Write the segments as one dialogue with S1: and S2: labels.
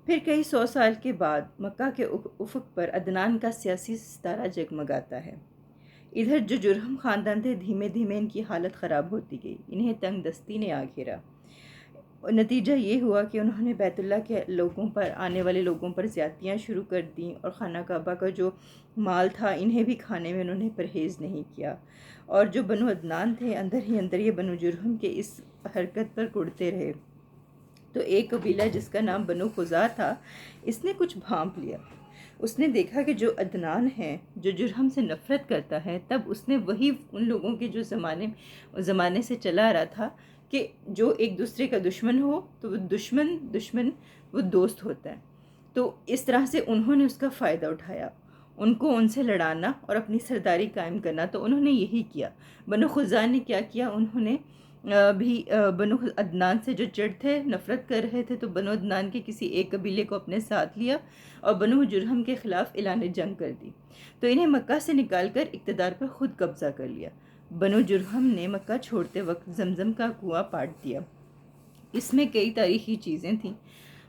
S1: پھر کئی 100 سال کے بعد مکہ کے افق پر عدنان کا سیاسی ستارہ جگمگاتا ہے۔ ادھر جو جرہم خاندان تھے، دھیمے دھیمے ان کی حالت خراب ہوتی گئی، انہیں تنگ دستی نے آ گھیرا۔ نتیجہ یہ ہوا کہ انہوں نے بیت اللہ کے لوگوں پر، آنے والے لوگوں پر زیادتیاں شروع کر دیں، اور خانہ کعبہ کا جو مال تھا انہیں بھی کھانے میں انہوں نے پرہیز نہیں کیا۔ اور جو بنو عدنان تھے، اندر ہی اندر یہ بنو جرہم کے اس حرکت پر کڑتے رہے۔ تو ایک قبیلہ جس کا نام بنو خزاع تھا، اس نے کچھ بھانپ لیا۔ اس نے دیکھا کہ جو عدنان ہے، جو جرہم سے نفرت کرتا ہے، تب اس نے وہی ان لوگوں کے جو زمانے سے چلا آ رہا تھا کہ جو ایک دوسرے کا دشمن ہو تو وہ دشمن وہ دوست ہوتا ہے۔ تو اس طرح سے انہوں نے اس کا فائدہ اٹھایا، ان کو ان سے لڑانا اور اپنی سرداری قائم کرنا۔ تو انہوں نے یہی کیا۔ بنو خزاع نے کیا کیا، انہوں نے بھی بنو عدنان سے جو چڑ تھے، نفرت کر رہے تھے، تو بنو عدنان کے کسی ایک قبیلے کو اپنے ساتھ لیا اور بنو جرہم کے خلاف اعلان جنگ کر دی۔ تو انہیں مکہ سے نکال کر اقتدار پر خود قبضہ کر لیا۔ بنو جرہم نے مکہ چھوڑتے وقت زمزم کا کنواں پاٹ دیا۔ اس میں کئی تاریخی چیزیں تھیں،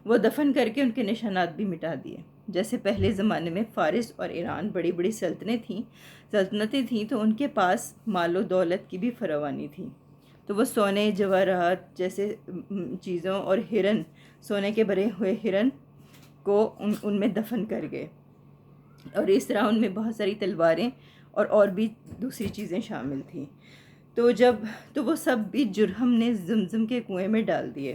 S1: وہ دفن کر کے ان کے نشانات بھی مٹا دیے۔ جیسے پہلے زمانے میں فارس اور ایران بڑی بڑی سلطنتیں تھیں، تو ان کے پاس مال و دولت کی بھی فراوانی تھی، تو وہ سونے جواہرات جیسے چیزوں اور ہرن، سونے کے بھرے ہوئے ہرن کو ان میں دفن کر گئے، اور اس طرح ان میں بہت ساری تلواریں اور بھی دوسری چیزیں شامل تھیں۔ تو وہ سب بھی جرہم نے زمزم کے کنویں میں ڈال دیے۔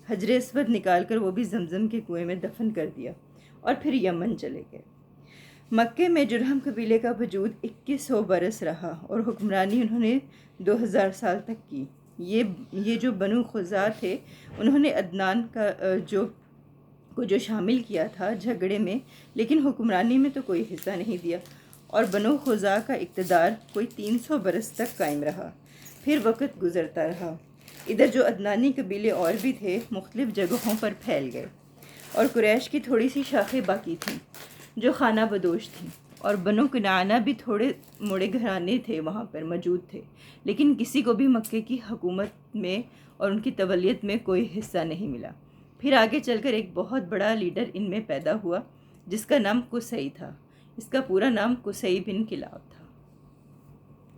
S1: حجر اسود نکال کر وہ بھی زمزم کے کنویں میں دفن کر دیا، اور پھر یمن چلے گئے۔ مکے میں جرہم قبیلے کا وجود 2100 برس رہا، اور حکمرانی انہوں نے 2000 سال تک کی۔ یہ جو بنو خزاع تھے، انہوں نے عدنان جو شامل کیا تھا جھگڑے میں، لیکن حکمرانی میں تو کوئی حصہ نہیں دیا، اور بنو خزاع کا اقتدار کوئی 300 برس تک قائم رہا۔ پھر وقت گزرتا رہا، ادھر جو عدنانی قبیلے اور بھی تھے، مختلف جگہوں پر پھیل گئے، اور قریش کی تھوڑی سی شاخیں باقی تھیں جو خانہ بدوش تھیں، اور بنو کنعانہ بھی تھوڑے موڑے گھرانے تھے وہاں پر موجود تھے، لیکن کسی کو بھی مکے کی حکومت میں اور ان کی تولیت میں کوئی حصہ نہیں ملا۔ پھر آگے چل کر ایک بہت بڑا لیڈر ان میں پیدا ہوا، جس کا نام قصی تھا۔ اس کا پورا نام قصی بن کلاب تھا۔